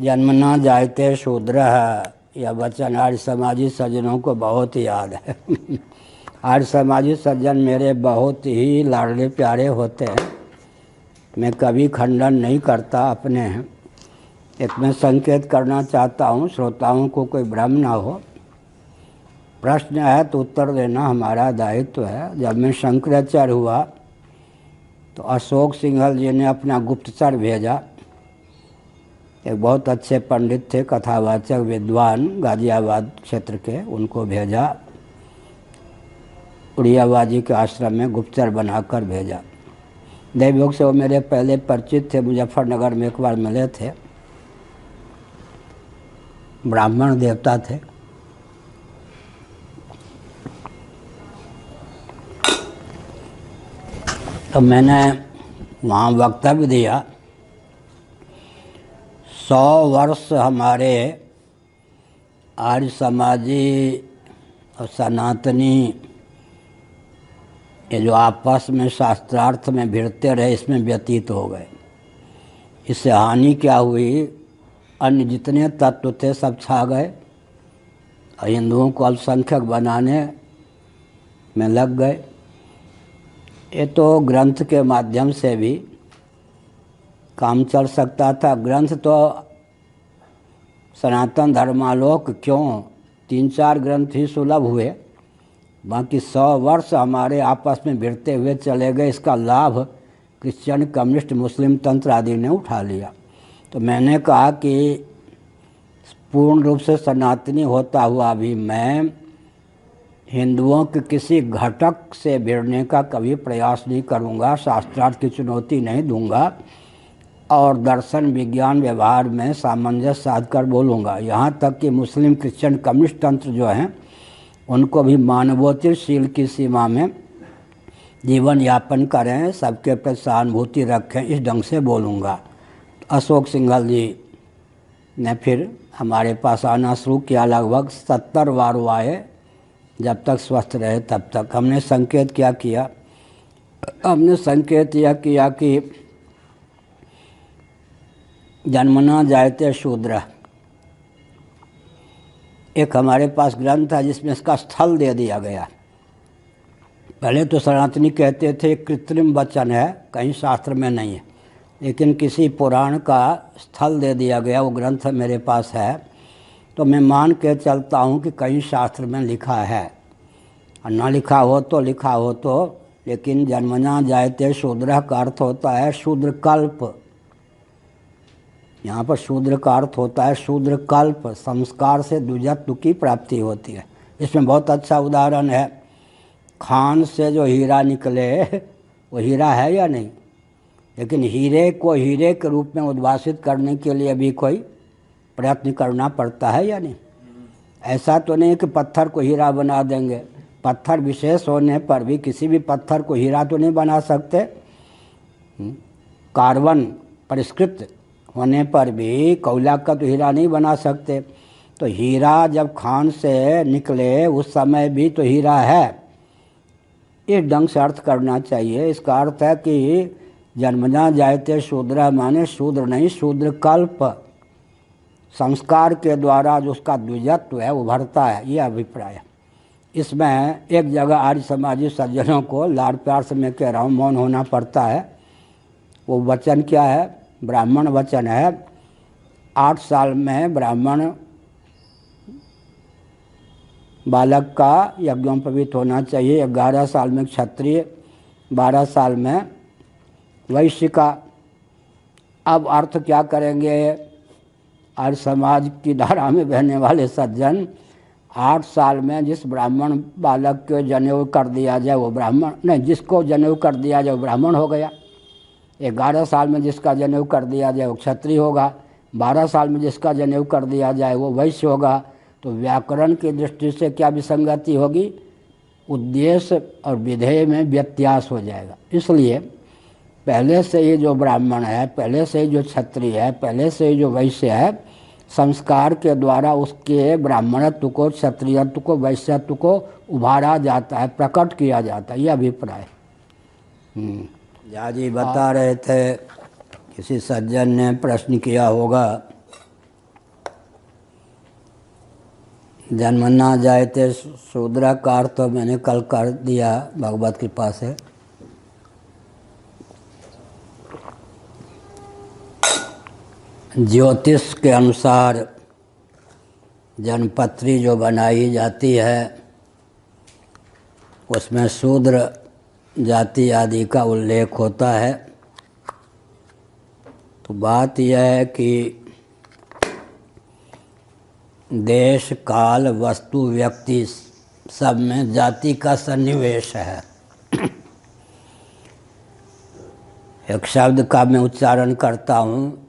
जन्मना जायते शूद्रः, यह वचन आर्य समाजी सज्जनों को बहुत याद है। आर्य समाजी सज्जन मेरे बहुत ही लाडले प्यारे होते हैं। मैं कभी खंडन नहीं करता अपने। एक मैं संकेत करना चाहता हूँ श्रोताओं को कोई भ्रम ना हो। प्रश्न है तो उत्तर देना हमारा दायित्व है। जब मैं शंकराचार्य हुआ तो अशोक सिंघल जी ने अपना गुप्तचर भेजा। एक बहुत अच्छे पंडित थे, कथावाचक विद्वान गाजियाबाद क्षेत्र के, उनको भेजा। उड़ियाबाजी के आश्रम में गुप्तचर बनाकर भेजा। दैवयोग से वो मेरे पहले परिचित थे, मुजफ्फरनगर में एक बार मिले थे। ब्राह्मण देवता थे। तो मैंने वहाँ वक्तव्य दिया। 100 वर्ष हमारे आर्य समाजी और सनातनी ये जो आपस में शास्त्रार्थ में भिड़ते रहे, इसमें व्यतीत हो गए। इससे हानि क्या हुई? अन्य जितने तत्व थे सब छा गए और हिंदुओं को अल्पसंख्यक बनाने में लग गए। ये तो ग्रंथ के माध्यम से भी काम चल सकता था। ग्रंथ तो सनातन धर्मालोक क्यों 3-4 ग्रंथ ही सुलभ हुए, बाकी 100 वर्ष हमारे आपस में भिड़ते हुए चले गए। इसका लाभ क्रिश्चियन, कम्युनिस्ट, मुस्लिम तंत्र आदि ने उठा लिया। तो मैंने कहा कि पूर्ण रूप से सनातनी होता हुआ भी मैं हिंदुओं के किसी घटक से भिड़ने का कभी प्रयास नहीं करूँगा, शास्त्रार्थ की चुनौती नहीं दूंगा और दर्शन, विज्ञान, व्यवहार में सामंजस्य साध कर बोलूँगा। यहाँ तक कि मुस्लिम, क्रिश्चियन, कम्युनिस्ट तंत्र जो हैं उनको भी मानवोचित की सीमा में जीवन यापन करें, सबके प्रति सहानुभूति रखें, इस ढंग से बोलूँगा। अशोक सिंघल जी ने फिर हमारे पास आना शुरू किया। लगभग 70 बार वो आए, जब तक स्वस्थ रहे तब तक। हमने संकेत क्या किया? हमने संकेत यह किया कि जन्मना जायते शूद्र, एक हमारे पास ग्रंथ है जिसमें इसका स्थल दे दिया गया। पहले तो सनातनी कहते थे कृत्रिम वचन है, कहीं शास्त्र में नहीं है, लेकिन किसी पुराण का स्थल दे दिया गया। वो ग्रंथ मेरे पास है, तो मैं मान के चलता हूँ कि कहीं शास्त्र में लिखा है। और ना लिखा हो तो लिखा हो तो, लेकिन जन्मना जायते शूद्र का अर्थ होता है शूद्र कल्प। यहाँ पर शूद्र का अर्थ होता है शूद्र कल्प, संस्कार से द्विजत्व की प्राप्ति होती है। इसमें बहुत अच्छा उदाहरण है। खान से जो हीरा निकले वो हीरा है या नहीं? लेकिन हीरे को हीरे के रूप में उद्भाषित करने के लिए भी कोई प्रयत्न करना पड़ता है या नहीं? ऐसा तो नहीं कि पत्थर को हीरा बना देंगे। पत्थर विशेष होने पर भी किसी भी पत्थर को हीरा तो नहीं बना सकते। कार्बन परिष्कृत होने पर भी कोयला का तो हीरा नहीं बना सकते। तो हीरा जब खान से निकले उस समय भी तो हीरा है। इस ढंग से अर्थ करना चाहिए। इसका अर्थ है कि जन्मना जायते शूद्र माने शूद्र नहीं, शूद्र कल्प, संस्कार के द्वारा जो उसका द्विजत्व है उभरता है, ये अभिप्राय है। इसमें एक जगह आर्य समाजी सज्जनों को लाड़ प्यार से मैं कह रहा हूँ मौन होना पड़ता है। वो वचन क्या है? ब्राह्मण वचन है। 8 साल में ब्राह्मण बालक का यज्ञोपवीत होना चाहिए, 11 साल में क्षत्रिय, 12 साल में वैश्य का। अब अर्थ क्या करेंगे? आर्य समाज की धारा में बहने वाले सज्जन, 8 साल में जिस ब्राह्मण बालक को जनेऊ कर दिया जाए वो ब्राह्मण नहीं, जिसको जनेऊ कर दिया जाए वो ब्राह्मण हो गया। 11 साल में जिसका जनेऊ कर दिया जाए वो क्षत्रिय होगा। 12 साल में जिसका जनेऊ कर दिया जाए वो वैश्य होगा। तो व्याकरण की दृष्टि से क्या विसंगति होगी? उद्देश्य और विधेय में व्यत्यास हो जाएगा। इसलिए पहले से ही जो ब्राह्मण है, पहले से ही जो क्षत्रिय है, पहले से ही जो वैश्य है, संस्कार के द्वारा उसके ब्राह्मणत्व को, क्षत्रियत्व को, वैश्यत्व को उभारा जाता है, प्रकट किया जाता है। ये अभिप्राय। जी बता रहे थे, किसी सज्जन ने प्रश्न किया होगा जन्मना जायते शूद्र का अर्थ तो मैंने कल कर दिया भगवत कृपा से। ज्योतिष के अनुसार जन्मपत्री जो बनाई जाती है उसमें शूद्र जाति आदि का उल्लेख होता है। तो बात यह है कि देश काल वस्तु व्यक्ति सब में जाति का सन्निवेश है। एक शब्द का मैं उच्चारण करता हूँ,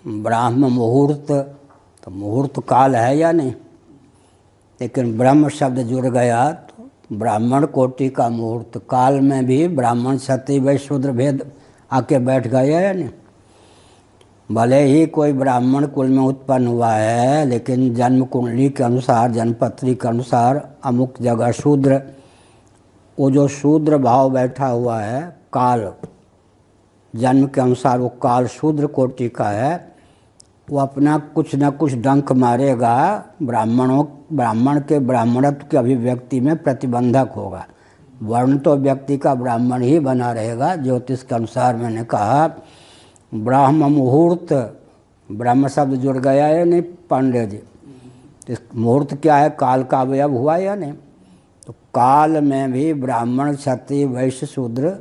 ब्राह्म मुहूर्त, तो मुहूर्त काल है या नहीं, लेकिन ब्रह्म शब्द जुड़ गया तो ब्राह्मण कोटि का मुहूर्त काल में भी ब्राह्मण क्षत्रिय वैश्य शूद्र भेद आके बैठ गया या नहीं। भले ही कोई ब्राह्मण कुल में उत्पन्न हुआ है, लेकिन जन्म कुंडली के अनुसार, जन्मपत्री के अनुसार अमुक जगह शूद्र, वो जो शूद्र भाव बैठा हुआ है काल, जन्म के अनुसार वो काल शूद्र कोटि का है, वो अपना कुछ न कुछ डंक मारेगा, ब्राह्मण के ब्राह्मणत्व की अभिव्यक्ति में प्रतिबंधक होगा। वर्ण तो व्यक्ति का ब्राह्मण ही बना रहेगा। ज्योतिष के अनुसार मैंने कहा ब्राह्म मुहूर्त, ब्रह्म शब्द जुड़ गया है नहीं पांडे जी। इस मुहूर्त क्या है, काल का अवयव हुआ या नहीं। तो काल में भी ब्राह्मण क्षत्रिय वैश्य शूद्र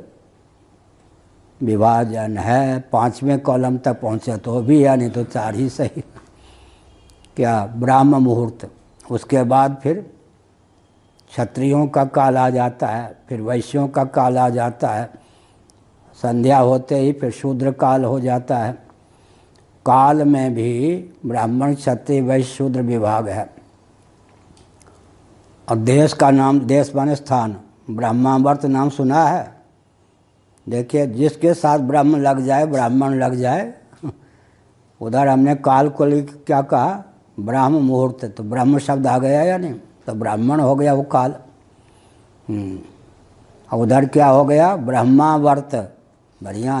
विभाजन है। 5वें कॉलम तक पहुँचे तो भी या नहीं तो 4 ही सही। क्या ब्राह्म मुहूर्त, उसके बाद फिर क्षत्रियों का काल आ जाता है, फिर वैश्यों का काल आ जाता है, संध्या होते ही फिर शूद्र काल हो जाता है। काल में भी ब्राह्मण क्षत्रिय वैश्य शूद्र विभाग है। और देश का नाम, देश माने स्थान, ब्रह्मावर्त नाम सुना है। देखिए जिसके साथ ब्रह्म लग जाए, ब्राह्मण लग जाए, उधर हमने काल को क्या कहा, ब्राह्म मुहूर्त, तो ब्रह्म शब्द आ गया या नहीं, तो ब्राह्मण हो गया वो काल। और उधर क्या हो गया, ब्रह्मावर्त। बढ़िया,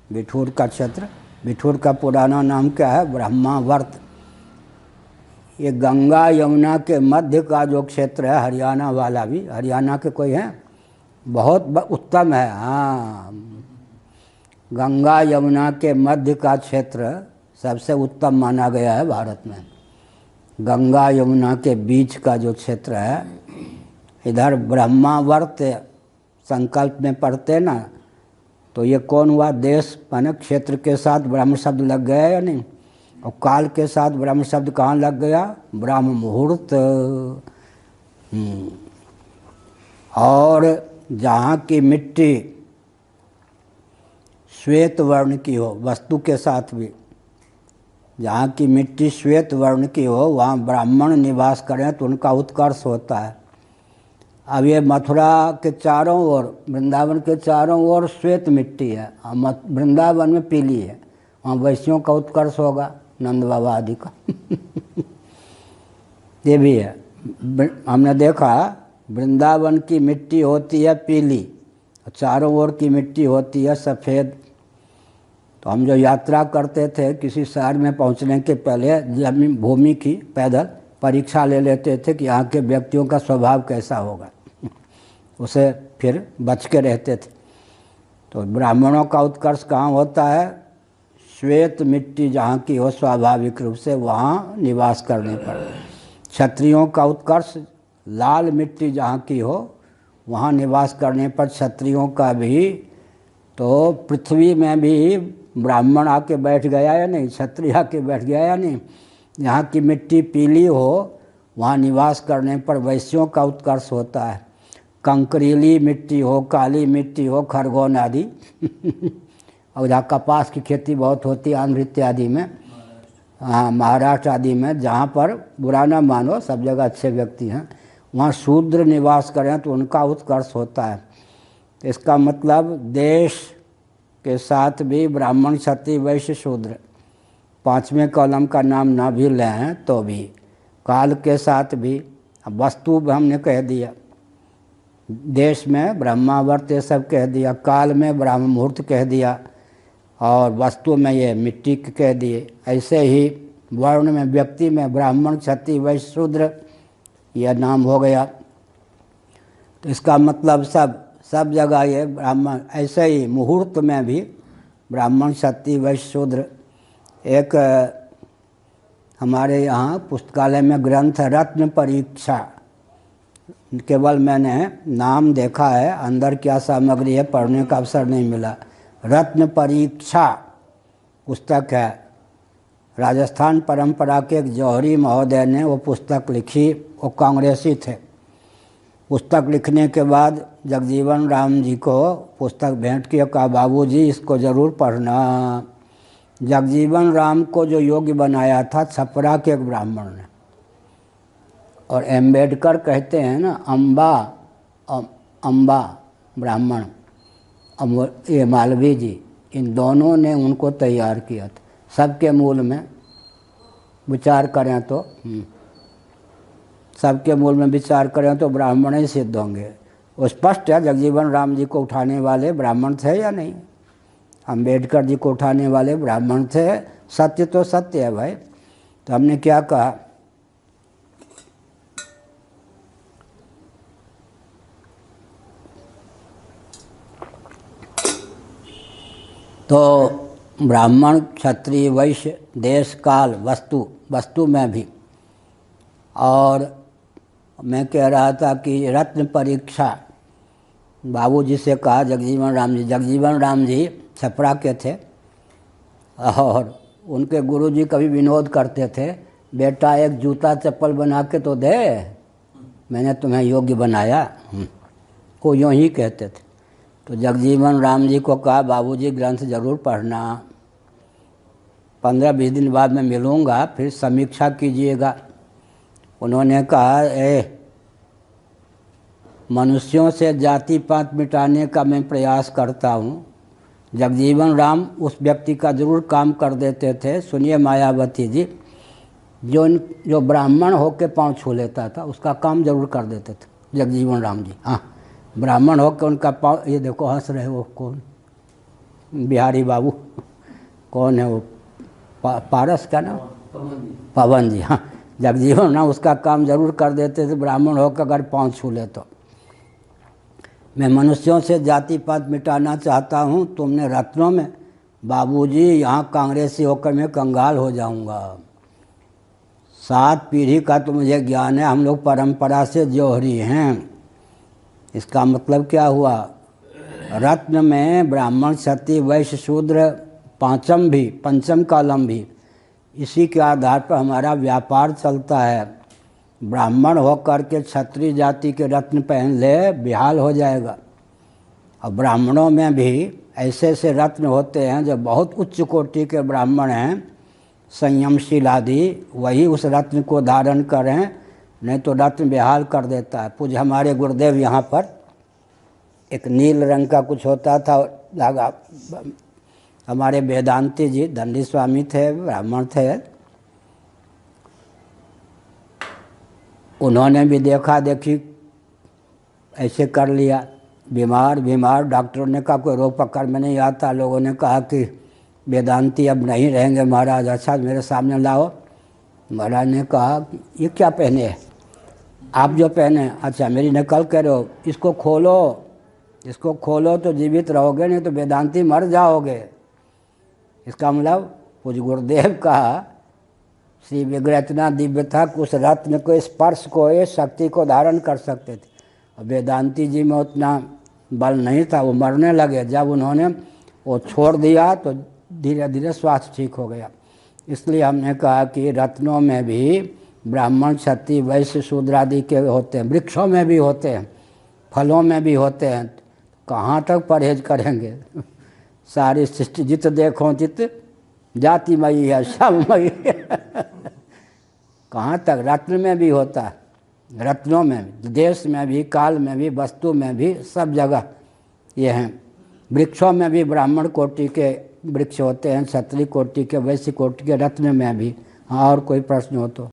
बिठूर का क्षेत्र, बिठूर का पुराना नाम क्या है, ब्रह्मावर्त। ये गंगा यमुना के मध्य का जो क्षेत्र है, हरियाणा वाला भी, हरियाणा के कोई हैं, बहुत उत्तम है। हाँ, गंगा यमुना के मध्य का क्षेत्र सबसे उत्तम माना गया है भारत में। गंगा यमुना के बीच का जो क्षेत्र है, इधर ब्रह्मावर्त संकल्प में पढ़ते ना, तो ये कौन हुआ, देश माने क्षेत्र के साथ ब्रह्म शब्द लग गया या नहीं। और काल के साथ ब्रह्म शब्द कहाँ लग गया, ब्रह्म मुहूर्त। और जहाँ की मिट्टी श्वेत वर्ण की हो, वस्तु के साथ भी, जहाँ की मिट्टी श्वेत वर्ण की हो वहाँ ब्राह्मण निवास करें तो उनका उत्कर्ष होता है। अब ये मथुरा के चारों ओर, वृंदावन के चारों ओर श्वेत मिट्टी है, वृंदावन में पीली है, वहाँ वैश्यों का उत्कर्ष होगा, नंद बाबा आदि का। ये भी है, हमने देखा वृंदावन की मिट्टी होती है पीली, चारों ओर की मिट्टी होती है सफ़ेद। तो हम जो यात्रा करते थे किसी शहर में पहुंचने के पहले जमीन भूमि की पैदल परीक्षा ले लेते थे कि यहाँ के व्यक्तियों का स्वभाव कैसा होगा, उसे फिर बच के रहते थे। तो ब्राह्मणों का उत्कर्ष कहाँ होता है, श्वेत मिट्टी जहाँ की हो स्वाभाविक रूप से वहाँ निवास करने पर। क्षत्रियों का उत्कर्ष लाल मिट्टी जहाँ की हो वहाँ निवास करने पर क्षत्रियों का भी। तो पृथ्वी में भी ब्राह्मण आके बैठ गया या नहीं, क्षत्रिय आके बैठ गया या नहीं। यहाँ की मिट्टी पीली हो वहाँ निवास करने पर वैश्यों का उत्कर्ष होता है। कंकरीली मिट्टी हो, काली मिट्टी हो, खरगोन आदि। और जहाँ कपास की खेती बहुत होती है आंध्र इत्यादि में, हाँ महाराष्ट्र आदि में, जहाँ पर बुरा ना मानो सब जगह अच्छे व्यक्ति हैं, वहाँ शूद्र निवास करें तो उनका उत्कर्ष होता है। तो इसका मतलब देश के साथ भी ब्राह्मण क्षत्रिय वैश्य शूद्र 5वें कॉलम का नाम ना भी लें तो भी, काल के साथ भी, वस्तु हमने कह दिया, देश में ब्रह्मावर्त ये सब कह दिया, काल में ब्राह्म मुहूर्त कह दिया, और वस्तु में ये मिट्टी कह दिए। ऐसे ही वर्ण में, व्यक्ति में ब्राह्मण, क्षत्रिय, वैश्य, शूद्र यह नाम हो गया। तो इसका मतलब सब जगह ये ब्राह्मण, ऐसे ही मुहूर्त में भी ब्राह्मण, क्षत्रिय, वैश्य, शूद्र। एक हमारे यहाँ पुस्तकालय में ग्रंथ है रत्न परीक्षा, केवल मैंने नाम देखा है, अंदर क्या सामग्री है पढ़ने का अवसर नहीं मिला। रत्न परीक्षा पुस्तक है, राजस्थान परंपरा के एक जौहरी महोदय ने वो पुस्तक लिखी। वो कांग्रेसी थे। पुस्तक लिखने के बाद जगजीवन राम जी को पुस्तक भेंट किया, कहा बाबूजी इसको ज़रूर पढ़ना। जगजीवन राम को जो योग्य बनाया था छपरा के एक ब्राह्मण ने, और एम्बेडकर कहते हैं ना अम्बा ब्राह्मण, ये मालवीय जी, इन दोनों ने उनको तैयार किया था। सबके मूल में विचार करें तो सबके मूल में विचार करें तो ब्राह्मण ही सिद्ध होंगे। वो स्पष्ट है, जगजीवन राम जी को उठाने वाले ब्राह्मण थे या नहीं, अम्बेडकर जी को उठाने वाले ब्राह्मण थे। सत्य तो सत्य है भाई। तो हमने क्या कहा, तो ब्राह्मण, क्षत्रिय, वैश्य, देश, काल, वस्तु में भी। और मैं कह रहा था कि रत्न परीक्षा बाबूजी से कहा जगजीवन राम जी छपरा के थे, और उनके गुरुजी कभी विनोद करते थे, बेटा एक जूता चप्पल बना के तो दे, मैंने तुम्हें योग्य बनाया, को यूँ ही कहते थे। तो जगजीवन राम जी को कहा बाबूजी ग्रंथ ज़रूर पढ़ना, 15-20 दिन बाद मैं मिलूँगा, फिर समीक्षा कीजिएगा। उन्होंने कहा मनुष्यों से जाति पात मिटाने का मैं प्रयास करता हूँ। जगजीवन राम उस व्यक्ति का ज़रूर काम कर देते थे। सुनिए मायावती जी, जो ब्राह्मण होकर पाँव छू लेता था उसका काम ज़रूर कर देते थे जगजीवन राम जी। हाँ, ब्राह्मण होकर उनका पाँव, ये देखो हंस रहे हो, कौन? बिहारी बाबू, कौन है वो? पारस का नाम पवन जी। हाँ, जगजीवन राम उसका काम ज़रूर कर देते थे, ब्राह्मण होकर अगर पाँव छू ले तो। मैं मनुष्यों से जाति पात मिटाना चाहता हूँ, तुमने रत्नों में, बाबूजी यहाँ कांग्रेसी होकर मैं कंगाल हो जाऊँगा। 7 पीढ़ी का तो मुझे ज्ञान है, हम लोग परंपरा से जौहरी हैं। इसका मतलब क्या हुआ, रत्न में ब्राह्मण, क्षत्रिय, वैश्य, शूद्र, पंचम कालम भी, इसी के आधार पर हमारा व्यापार चलता है। ब्राह्मण होकर के क्षत्रिय जाति के रत्न पहन ले, बेहाल हो जाएगा। और ब्राह्मणों में भी ऐसे ऐसे रत्न होते हैं जो बहुत उच्च कोटि के ब्राह्मण हैं, संयमशील आदि, वही उस रत्न को धारण करें, नहीं तो रत्न बेहाल कर देता है। पूज्य हमारे गुरुदेव यहाँ पर एक नील रंग का कुछ होता था धागा, हमारे वेदांती जी दंडी स्वामी थे, ब्राह्मण थे, उन्होंने भी देखा देखी ऐसे कर लिया। बीमार डॉक्टरों ने कहा कोई रोग पकड़ में नहीं आता। लोगों ने कहा कि वेदांती अब नहीं रहेंगे महाराज, अच्छा मेरे सामने लाओ। महाराज ने कहा ये क्या पहने है आप, जो पहने, अच्छा मेरी नकल कर रहे हो, इसको खोलो तो जीवित रहोगे, नहीं तो वेदांती मर जाओगे। इसका मतलब पूज्य गुरुदेव का श्री विग्रह इतना दिव्य था कि उस रत्न को, स्पर्श को, इस शक्ति को धारण कर सकते थे। और वेदांती जी में उतना बल नहीं था, वो मरने लगे। जब उन्होंने वो छोड़ दिया तो धीरे धीरे स्वास्थ्य ठीक हो गया। इसलिए हमने कहा कि रत्नों में भी ब्राह्मण, क्षत्रिय, वैश्य, शूद्र आदि के होते हैं, वृक्षों में भी होते हैं, फलों में भी होते हैं। कहाँ तक परहेज करेंगे? सारी सृष्टि जित देखो चित जातिमयी है, सबमयी है। कहाँ तक? रत्न में भी होता है, रत्नों में भी, देश में भी, काल में भी, वस्तु में भी, सब जगह ये हैं। वृक्षों में भी ब्राह्मण कोटि के वृक्ष होते हैं, क्षत्रिय कोटि के, वैश्य कोटि के, रत्न में भी। हाँ, और कोई प्रश्न हो तो।